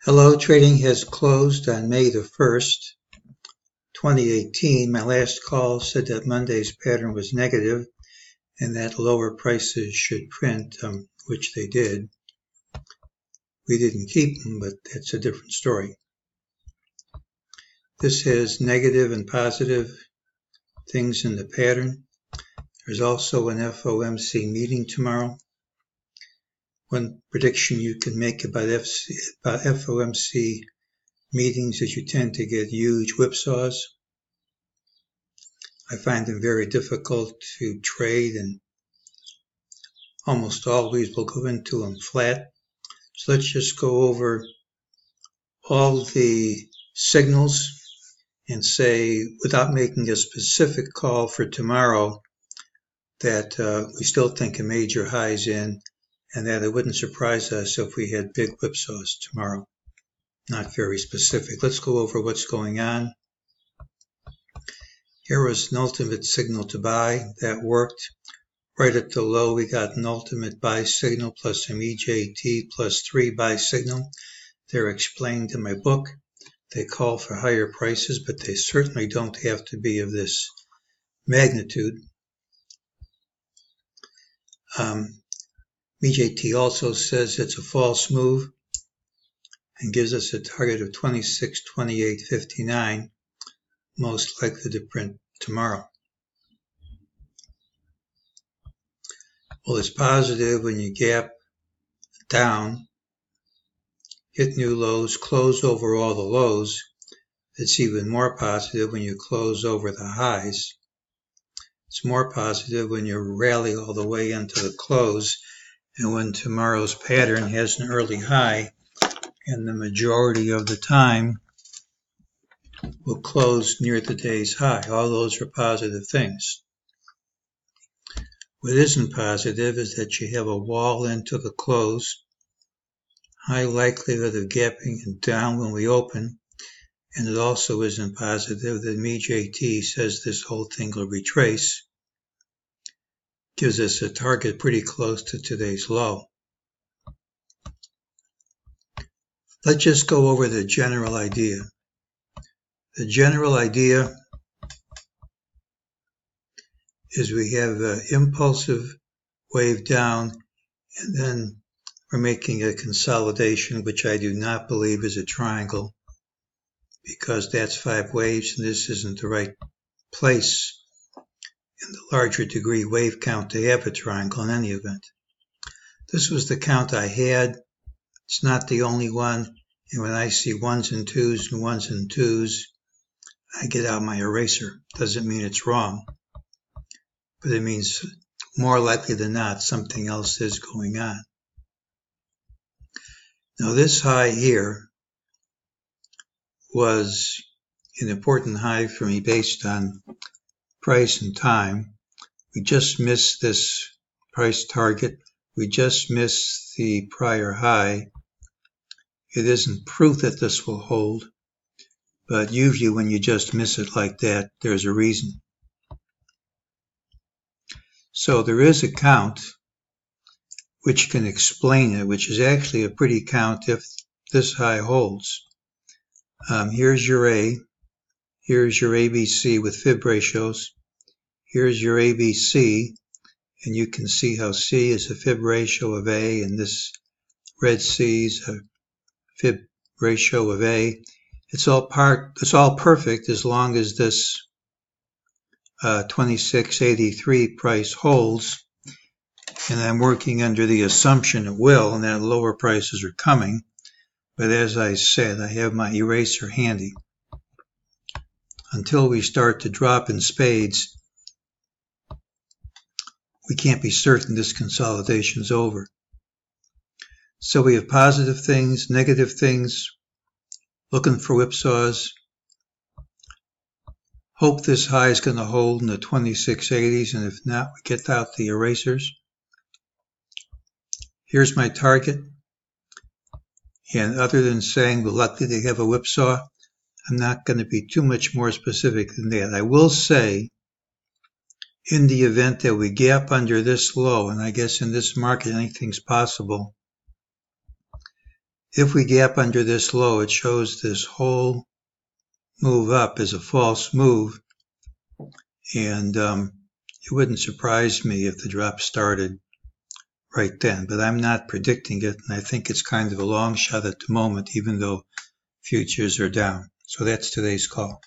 Hello, trading has closed on May the 1st, 2018. My last call said that Monday's pattern was negative and that lower prices should print, which they did. We didn't keep them, but that's a different story. This has negative and positive things in the pattern. There's also an FOMC meeting tomorrow. One prediction you can make about FOMC meetings is you tend to get huge whipsaws. I find them very difficult to trade and almost always will go into them flat. So let's just go over all the signals and say, without making a specific call for tomorrow, that we still think a major high is in and that it wouldn't surprise us if we had big whipsaws tomorrow. Not very specific. Let's go over what's going on. Here was an ultimate signal to buy. That worked. Right at the low, we got an ultimate buy signal plus a MEJT plus 3 buy signal. They're explained in my book. They call for higher prices, but they certainly don't have to be of this magnitude. MEJT also says it's a false move and gives us a target of 26.2859, most likely to print tomorrow. Well, it's positive when you gap down, hit new lows, close over all the lows. It's even more positive when you close over the highs. It's more positive when you rally all the way into the close and when tomorrow's pattern has an early high, and the majority of the time will close near the day's high. All those are positive things. What isn't positive is that you have a wall into the close, high likelihood of gapping down when we open, and it also isn't positive that MEJT says this whole thing will retrace. Gives us a target pretty close to today's low. Let's just go over the general idea. The general idea is we have an impulsive wave down, and then we're making a consolidation, which I do not believe is a triangle, because that's 5 waves, and this isn't the right place in the larger degree wave count to have a triangle in any event. This was the count I had. It's not the only one, and when I see 1s and 2s and 1s and 2s, I get out my eraser. Doesn't mean it's wrong, but it means more likely than not something else is going on. Now this high here was an important high for me based on price and time. We just missed this price target. We just missed the prior high. It isn't proof that this will hold, but usually when you just miss it like that, there's a reason. So there is a count which can explain it, which is actually a pretty count if this high holds. Here's your A. Here's your ABC with fib ratios. Here's your ABC, and you can see how C is a fib ratio of A, and this red C is a fib ratio of A. It's all perfect as long as this 26.83 price holds, and I'm working under the assumption it will, and that lower prices are coming. But as I said, I have my eraser handy. Until we start to drop in spades, we can't be certain this consolidation is over. So we have positive things, negative things, looking for whipsaws. Hope this high is going to hold in the 2680s, and if not, we get out the erasers. Here's my target. And other than saying we're lucky to have a whipsaw, I'm not going to be too much more specific than that. I will say, in the event that we gap under this low, and I guess in this market anything's possible, if we gap under this low, it shows this whole move up as a false move, and it wouldn't surprise me if the drop started right then, but I'm not predicting it, and I think it's kind of a long shot at the moment, even though futures are down. So that's today's call.